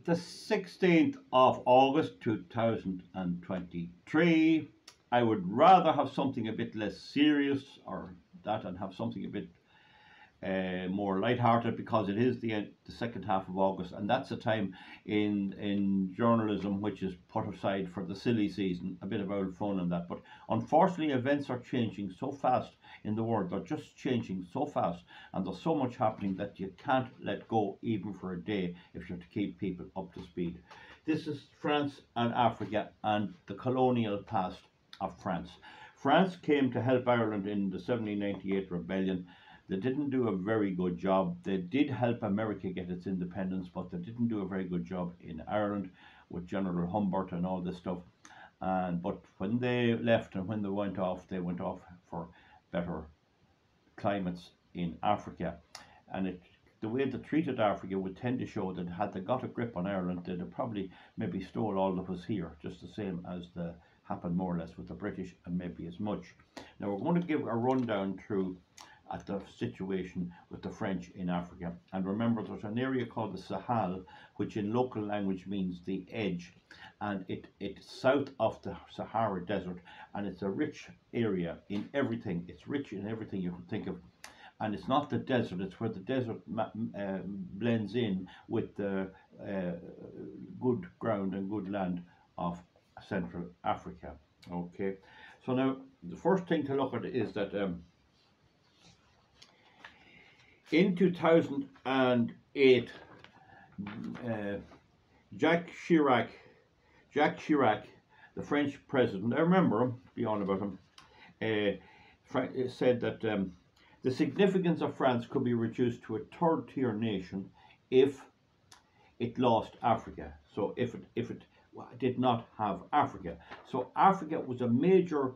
the 16th of August 2023. I would rather have something a bit less serious or that and have something a bit more light-hearted, because it is the second half of August, and that's a time in journalism which is put aside for the silly season, a bit of old fun and that. But unfortunately, events are changing so fast in the world. They're just changing so fast, and there's so much happening that you can't let go even for a day if you're to keep people up to speed. This is France and Africa and the colonial past of France. France came to help Ireland in the 1798 rebellion. They didn't do a very good job. They did help America get its independence, but they didn't do a very good job in Ireland with General Humbert and all this stuff. But when they left and when they went off for better climates in Africa. And the way they treated Africa would tend to show that had they got a grip on Ireland, they'd have probably maybe stole all that was here, just the same as happened more or less with the British, and maybe as much. Now we're going to give a rundown through at the situation with the French in Africa. And remember, there's an area called the Sahel, which in local language means the edge, and it's south of the Sahara Desert, and it's a rich area in everything. It's rich in everything you can think of. And it's not the desert, it's where the desert blends in with the good ground and good land of Central Africa. Okay, so now the first thing to look at is that in 2008, Jacques Chirac, the French president, I remember him, be on about him, said that the significance of France could be reduced to a third-tier nation if it lost Africa. So if it did not have Africa. So Africa was a major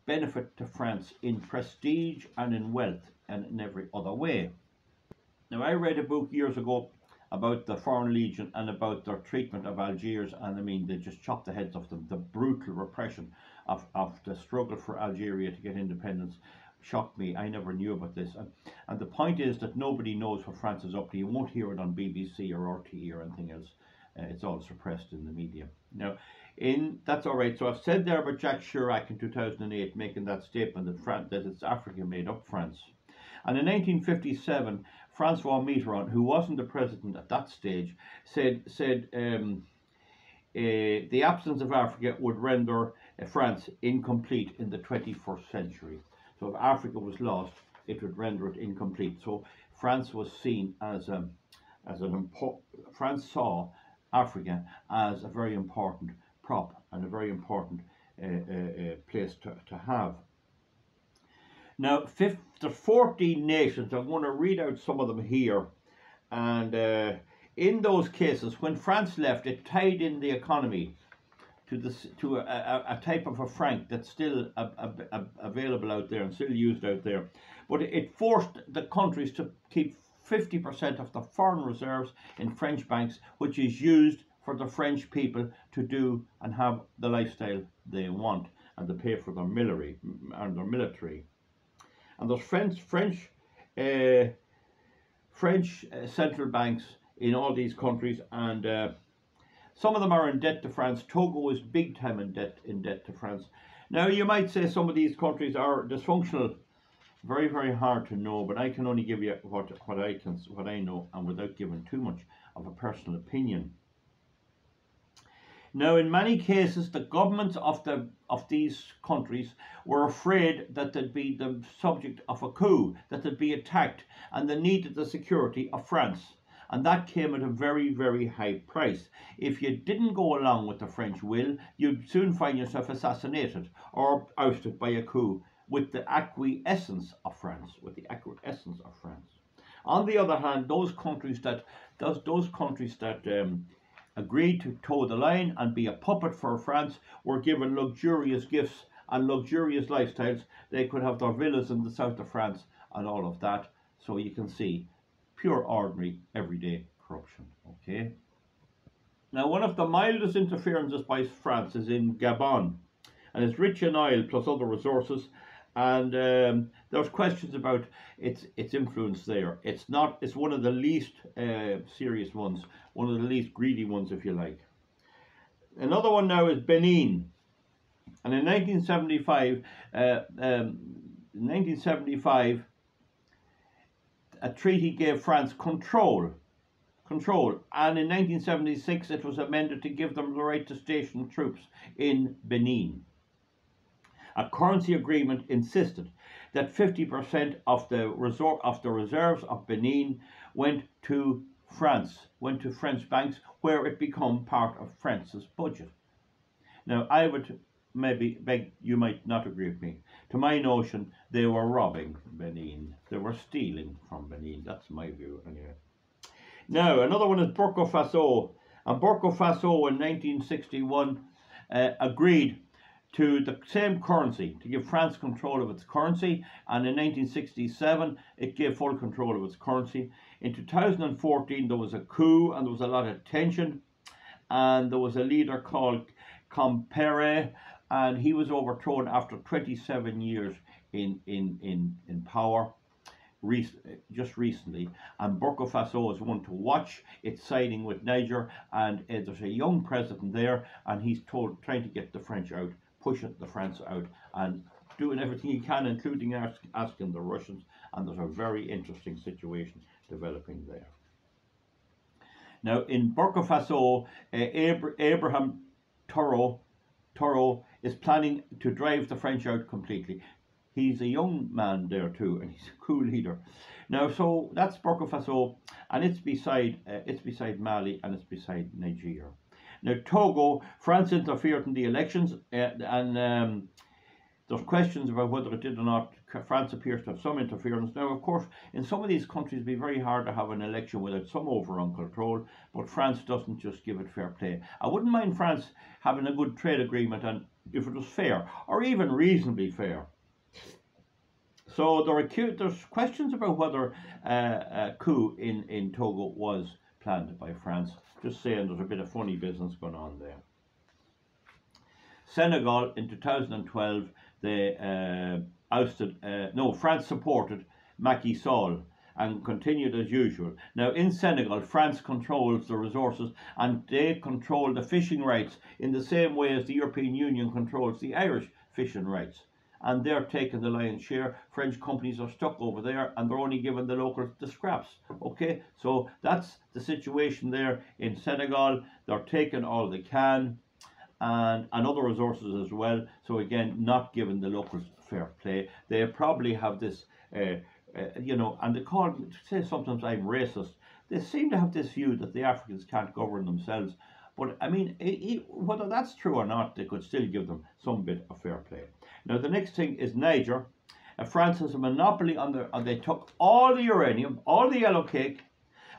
benefit to France in prestige and in wealth and in every other way. Now, I read a book years ago about the Foreign Legion and about their treatment of Algiers, and I mean, they just chopped the heads off them. The brutal repression of the struggle for Algeria to get independence shocked me. I never knew about this. And the point is that nobody knows what France is up to. You won't hear it on BBC or RTE or anything else. It's all suppressed in the media. Now, that's all right. So I've said there about Jacques Chirac in 2008 making that statement that it's Africa made up France. And in 1957, Francois Mitterrand, who wasn't the president at that stage, said the absence of Africa would render France incomplete in the 21st century. So if Africa was lost, it would render it incomplete. So France was seen as France saw Africa as a very important prop and a very important place to have. Now, there's 14 nations. I'm going to read out some of them here. And in those cases, when France left, it tied in the economy to a type of a franc that's still available out there and still used out there. But it forced the countries to keep 50% of the foreign reserves in French banks, which is used for the French people to do and have the lifestyle they want, and to pay for their military. And there's French central banks in all these countries, and some of them are in debt to France. Togo is big time in debt to France. Now, you might say some of these countries are dysfunctional. Very, very hard to know, but I can only give you what I know, and without giving too much of a personal opinion. Now, in many cases, the governments of these countries were afraid that they'd be the subject of a coup, that they'd be attacked, and they needed the security of France. And that came at a very, very high price. If you didn't go along with the French will, you'd soon find yourself assassinated or ousted by a coup with the acquiescence of France. On the other hand, those countries that agreed to toe the line and be a puppet for France were given luxurious gifts and luxurious lifestyles. They could have their villas in the south of France and all of that. So you can see pure, ordinary, everyday corruption. Okay. Now, one of the mildest interferences by France is in Gabon, and it's rich in oil plus other resources. And there's questions about its influence there. It's not. It's one of the least serious ones, one of the least greedy ones, if you like. Another one now is Benin, and in 1975, a treaty gave France control. And in 1976, it was amended to give them the right to station troops in Benin. A currency agreement insisted that 50% of the reserves of Benin went to France, went to French banks, where it became part of France's budget. Now, I would maybe beg you might not agree with me. To my notion, they were robbing Benin. They were stealing from Benin. That's my view, anyway. Now, another one is Burkina Faso. And Burkina Faso in 1961 agreed to the same currency, to give France control of its currency, and in 1967 it gave full control of its currency. In 2014 there was a coup and there was a lot of tension, and there was a leader called Compaoré, and he was overthrown after 27 years in power just recently, and Burkina Faso is one to watch. It's siding with Niger, and there's a young president there, and he's trying to get the French out, pushing the French out, and doing everything he can, including asking the Russians, and there's a very interesting situation developing there. Now, in Burkina Faso, Abraham Toro is planning to drive the French out completely. He's a young man there too, and he's a cool leader. Now, so that's Burkina Faso, and it's beside Mali, and it's beside Nigeria. Now, Togo, France interfered in the elections, and there's questions about whether it did or not. France appears to have some interference. Now, of course, in some of these countries, it'd be very hard to have an election without some overall control, but France doesn't just give it fair play. I wouldn't mind France having a good trade agreement, and if it was fair, or even reasonably fair. So there's questions about whether a coup in Togo was planned by France. Just saying, there's a bit of funny business going on there. Senegal in 2012, they France supported Macky Sall and continued as usual. Now, in Senegal, France controls the resources, and they control the fishing rights in the same way as the European Union controls the Irish fishing rights. And they're taking the lion's share. French companies are stuck over there, and they're only giving the locals the scraps. Okay, so that's the situation there in Senegal. They're taking all they can, and other resources as well. So again, not giving the locals fair play. They probably have this, and they say sometimes I'm racist. They seem to have this view that the Africans can't govern themselves. But I mean, whether that's true or not, they could still give them some bit of fair play. Now, the next thing is Niger. France has a monopoly on they took all the uranium, all the yellow cake,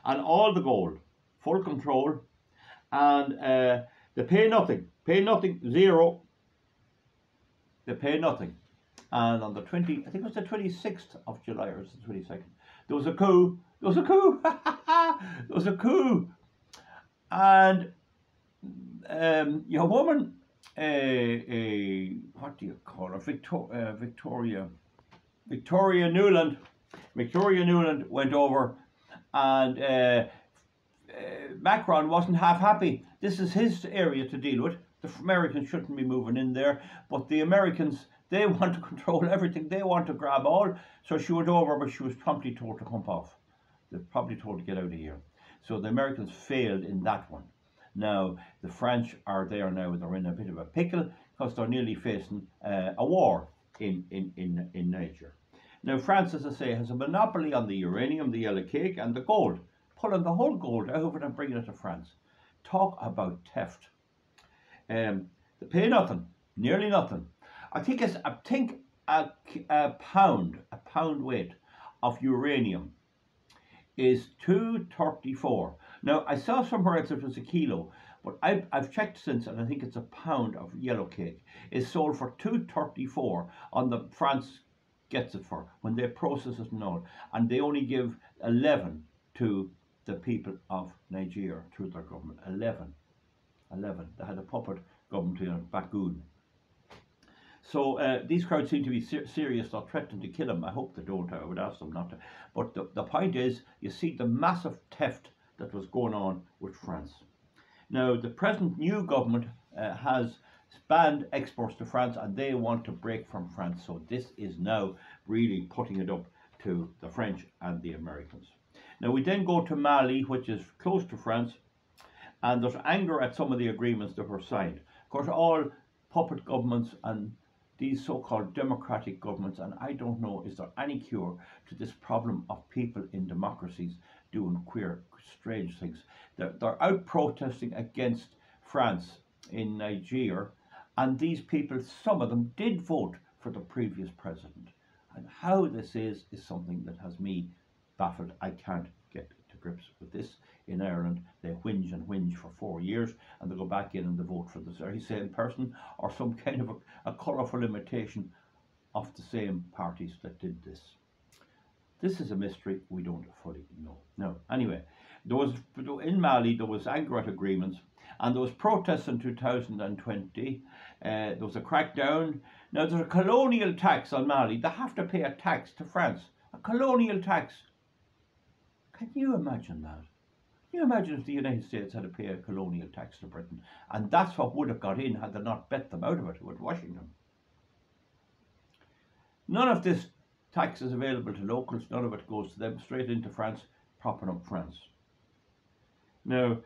and all the gold, full control, and they pay nothing, zero. They pay nothing. And on the I think it was the 26th of July, or was it the 22nd, there was a coup. There was a coup. And your woman, what do you call her? Victoria Nuland. Victoria Nuland went over, and Macron wasn't half happy. This is his area to deal with. The Americans shouldn't be moving in there, but the Americans, they want to control everything. They want to grab all. So she went over, but she was promptly told to come off. They're probably told to get out of here. So the Americans failed in that one. Now, the French are there now. They're in a bit of a pickle because they're nearly facing a war in Niger. Now, France, as I say, has a monopoly on the uranium, the yellow cake, and the gold. Pulling the whole gold out of it and bringing it to France. Talk about theft. They pay nothing, nearly nothing. I think a pound weight of uranium is 234. Now, I saw somewhere else it was a kilo, but I've checked since, and I think it's a pound of yellow cake is sold for 234 on the France gets it for when they process it and all, and they only give 11 to the people of Nigeria through their government. 11. They had a puppet government in Bagoon. So these crowds seem to be serious or threatening to kill him. I hope they don't. I would ask them not to. But the point is, you see the massive theft that was going on with France. Now, the present new government has banned exports to France, and they want to break from France. So this is now really putting it up to the French and the Americans. Now, we then go to Mali, which is close to France, and there's anger at some of the agreements that were signed. Of course, all puppet governments and these so-called democratic governments, and I don't know, is there any cure to this problem of people in democracies doing queer, strange things? They're out protesting against France in Niger, and these people, some of them, did vote for the previous president. And how this is something that has me baffled. I can't get to grips with this. In Ireland, they whinge and whinge for 4 years, and they go back in and they vote for the very same person, or some kind of a colourful imitation of the same parties that did this. This is a mystery we don't fully know. Now, anyway, in Mali there was anger at agreements, and there was protests in 2020. There was a crackdown. Now there's a colonial tax on Mali. They have to pay a tax to France. A colonial tax. Can you imagine that? Can you imagine if the United States had to pay a colonial tax to Britain? And that's what would have got in had they not bet them out of it with Washington. None of this tax is available to locals. None of it goes to them, straight into France, propping up France. Now,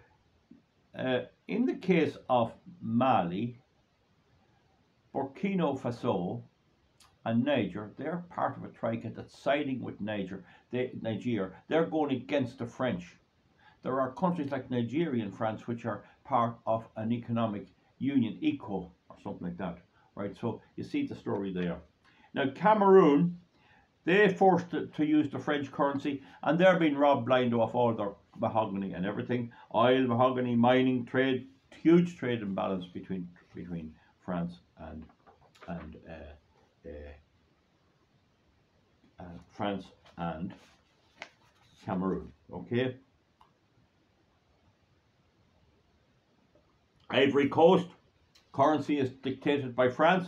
in the case of Mali, Burkina Faso and Niger, they're part of a trichet that's siding with Niger. They're going against the French. There are countries like Nigeria and France which are part of an economic union, ECO, or something like that. Right, so you see the story there. Now, Cameroon, they forced to use the French currency, and they're being robbed blind off all their mahogany and everything. Oil, mahogany, mining, trade, huge trade imbalance between France and Cameroon. Okay. Ivory Coast, currency is dictated by France.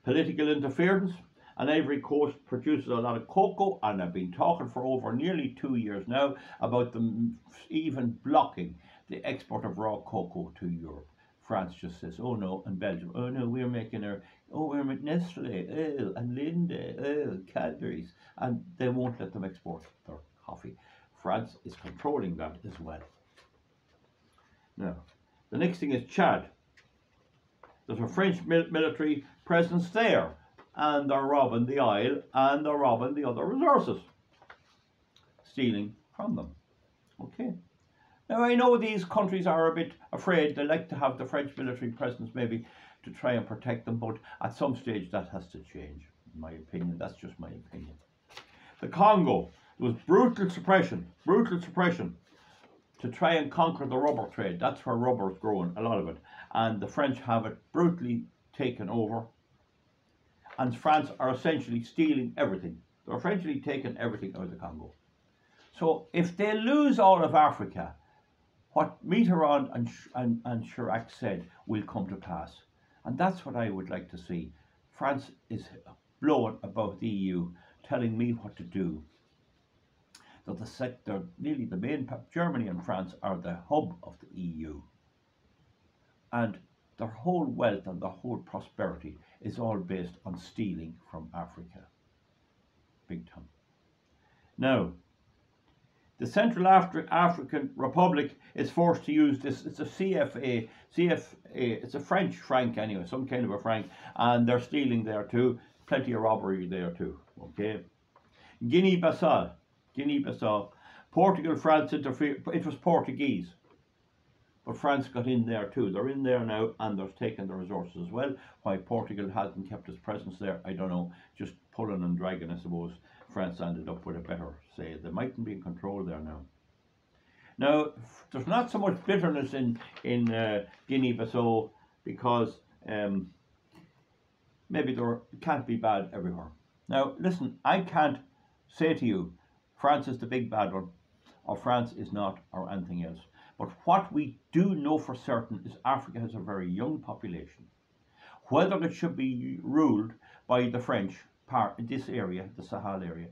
Political interference. And Ivory Coast produces a lot of cocoa, and I've been talking for over nearly 2 years now about them even blocking the export of raw cocoa to Europe. France just says, oh no, and Belgium, oh no, we're making we're with Nestle, oh, and Linde, oh, Cadbury's, and they won't let them export their coffee. France is controlling that as well. Now, the next thing is Chad. There's a French military presence there, and they're robbing the oil, and they're robbing the other resources, stealing from them. Okay. Now, I know these countries are a bit afraid. They like to have the French military presence maybe to try and protect them, but at some stage that has to change, in my opinion. That's just my opinion. The Congo, there was brutal suppression to try and conquer the rubber trade. That's where rubber is growing, a lot of it. And the French have it brutally taken over. And France are essentially stealing everything. They're essentially taking everything out of the Congo. So if they lose all of Africa, what Mitterrand and Chirac said will come to pass. And that's what I would like to see. France is blowing about the EU, telling me what to do. That the sector, nearly the main, Germany and France are the hub of the EU. And their whole wealth and their whole prosperity is all based on stealing from Africa. Big time. Now, the Central African Republic is forced to use this. It's a CFA, it's a French franc anyway, some kind of a franc, and they're stealing there too. Plenty of robbery there too. Okay. Guinea-Bissau, Portugal, France interfered. It was Portuguese, but France got in there too. They're in there now, and they're taking the resources as well. Why Portugal hasn't kept its presence there, I don't know. Just pulling and dragging, I suppose. France ended up with a better say. They mightn't be in control there now. Now, there's not so much bitterness in Guinea-Bissau because maybe it can't be bad everywhere. Now, listen, I can't say to you, France is the big bad one, or France is not, or anything else. But what we do know for certain is Africa has a very young population. Whether it should be ruled by the French part, this area, the Sahel area,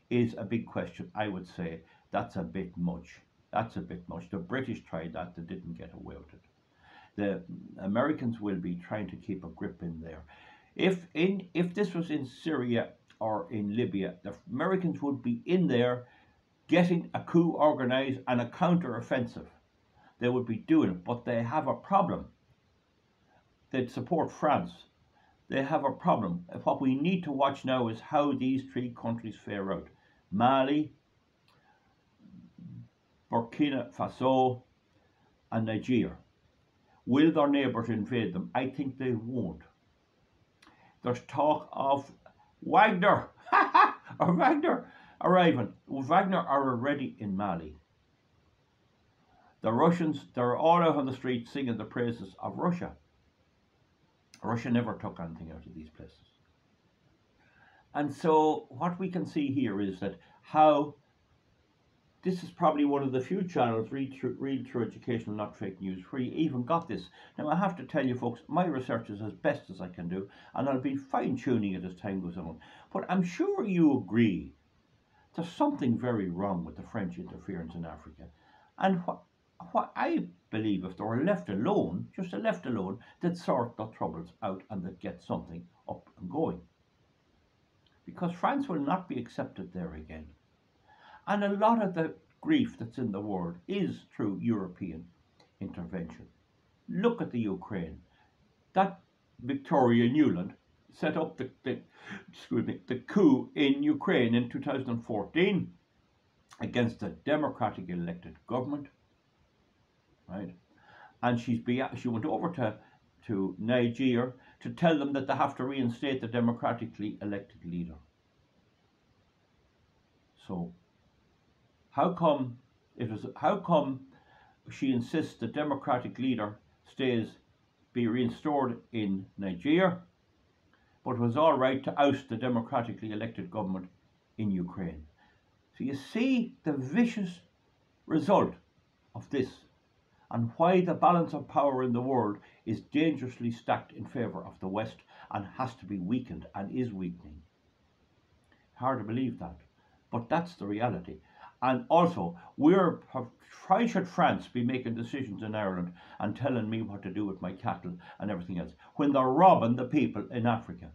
is a big question. I would say that's a bit much. That's a bit much. The British tried that, they didn't get away with it. The Americans will be trying to keep a grip in there. If this was in Syria or in Libya, the Americans would be in there getting a coup organized and a counter-offensive. They would be doing it, but they have a problem. They'd support France. They have a problem. What we need to watch now is how these three countries fare out. Mali, Burkina Faso, and Nigeria. Will their neighbours invade them? I think they won't. There's talk of Wagner, or Wagner arriving. Wagner are already in Mali. The Russians, they're all out on the street singing the praises of Russia. Russia never took anything out of these places. And so what we can see here is that how this is probably one of the few channels, Read Through Educational, Not Fake News, where you even got this. Now I have to tell you folks, my research is as best as I can do, and I'll be fine-tuning it as time goes on. But I'm sure you agree there's something very wrong with the French interference in Africa. And what I believe, if they were left alone, just left alone, they'd sort their troubles out and they'd get something up and going. Because France will not be accepted there again. And a lot of the grief that's in the world is through European intervention. Look at the Ukraine. That Victoria Nuland set up the coup in Ukraine in 2014 against a democratically elected government, right? And she went over to Niger to tell them that they have to reinstate the democratically elected leader. So how come she insists the democratic leader be restored in Nigeria, but it was all right to oust the democratically elected government in Ukraine? So you see the vicious result of this, and why the balance of power in the world is dangerously stacked in favour of the West and has to be weakened and is weakening. Hard to believe that, but that's the reality. And also, why should France be making decisions in Ireland and telling me what to do with my cattle and everything else when they're robbing the people in Africa?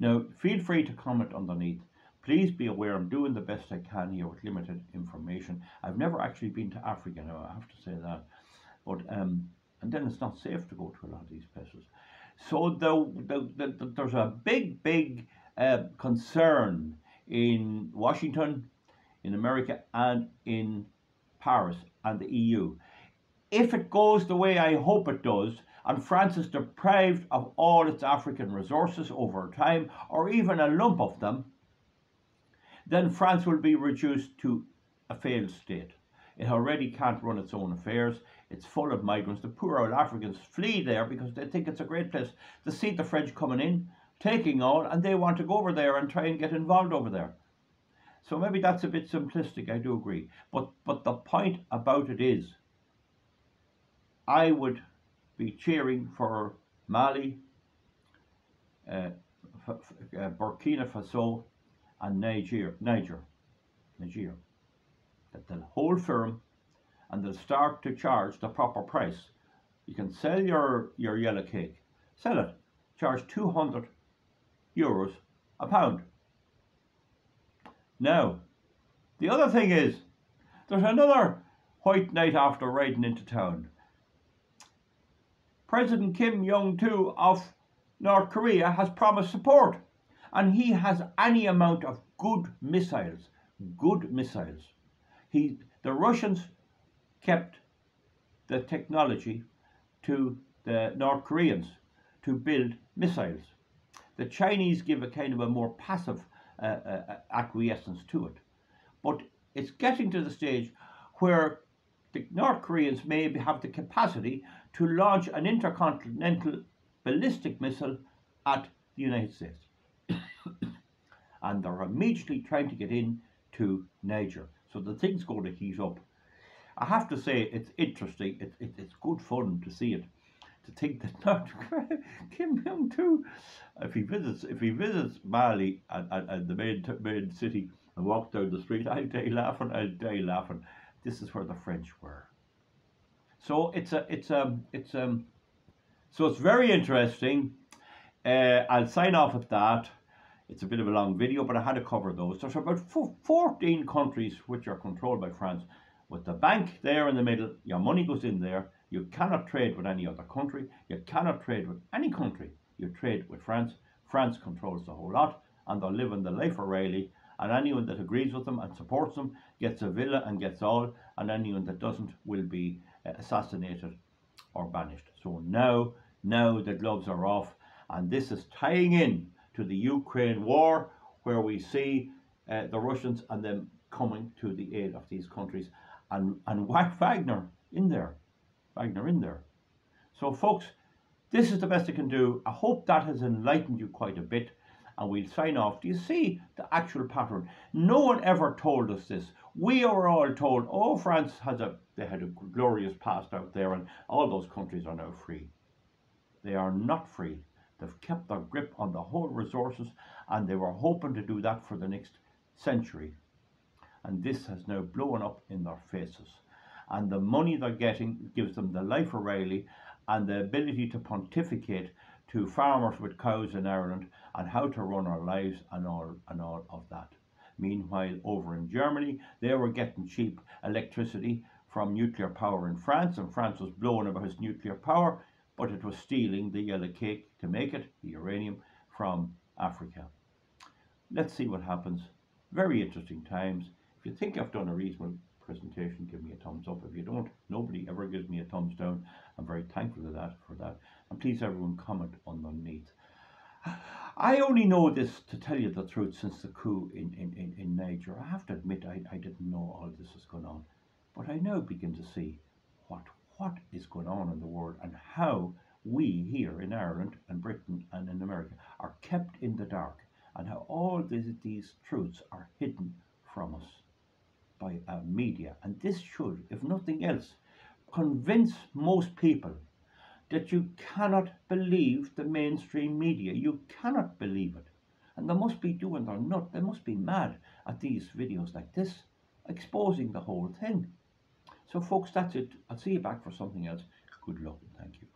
Now, feel free to comment underneath. Please be aware I'm doing the best I can here with limited information. I've never actually been to Africa now, I have to say that. But and then it's not safe to go to a lot of these places. So there's a big concern in Washington, in America, and in Paris and the EU. If it goes the way I hope it does, and France is deprived of all its African resources over time, or even a lump of them, then France will be reduced to a failed state. It already can't run its own affairs. It's full of migrants. The poor old Africans flee there because they think it's a great place. They see the French coming in, taking all, and they want to go over there and try and get involved over there. So maybe that's a bit simplistic, I do agree. But the point about it is, I would be cheering for Mali, Burkina Faso, and Niger, that they'll hold firm and they'll start to charge the proper price. You can sell your yellow cake, sell it, charge €200 a pound. Now, the other thing is, there's another white knight after riding into town. President Kim Jong-un of North Korea has promised support, and he has any amount of good missiles. The Russians kept the technology to the North Koreans to build missiles. The Chinese give a kind of a more passive acquiescence to it. But it's getting to the stage where the North Koreans may have the capacity to launch an intercontinental ballistic missile at the United States. And they're immediately trying to get into Niger. So the thing's going to heat up. I have to say, it's interesting. It's good fun to see it. to think that not Kim Jong too, if he visits Mali and the main city and walks down the street, I'll die laughing. I'll die laughing. This is where the French were. So so it's very interesting. I'll sign off at that. It's a bit of a long video, but I had to cover those. There's about 14 countries which are controlled by France. With the bank there in the middle, your money goes in there. You cannot trade with any other country. You cannot trade with any country. You trade with France. France controls the whole lot, and they're living the life of Riley. And anyone that agrees with them and supports them gets a villa and gets all, and anyone that doesn't will be assassinated or banished. So now the gloves are off, and this is tying in to the Ukraine war, where we see the Russians and them coming to the aid of these countries, and Wagner in there. So folks, this is the best I can do. I hope that has enlightened you quite a bit, and we'll sign off. Do you see the actual pattern? No one ever told us this. We were all told, oh, France had a glorious past out there, and all those countries are now free. They are not free. They've kept their grip on the whole resources, and they were hoping to do that for the next century. And this has now blown up in their faces. And the money they're getting gives them the life of Riley and the ability to pontificate to farmers with cows in Ireland and how to run our lives and all of that. Meanwhile, over in Germany, they were getting cheap electricity from nuclear power in France, and France was blowing about its nuclear power, but it was stealing the yellow cake to make it, the uranium, from Africa. Let's see what happens. Very interesting times. If you think I've done a reasonable presentation, give me a thumbs up. If you don't, nobody ever gives me a thumbs down. I'm very thankful for that. And please, everyone, comment underneath. I only know this, to tell you the truth, since the coup in Niger. I have to admit, I didn't know all this was going on. But I now begin to see what is going on in the world, and how we here in Ireland and Britain and in America are kept in the dark, and how all these truths are hidden from us by media. And this should, if nothing else, convince most people that you cannot believe the mainstream media. You cannot believe it. And they must be doing their nut. They must be mad at these videos like this, exposing the whole thing. So folks, that's it. I'll see you back for something else. Good luck and thank you.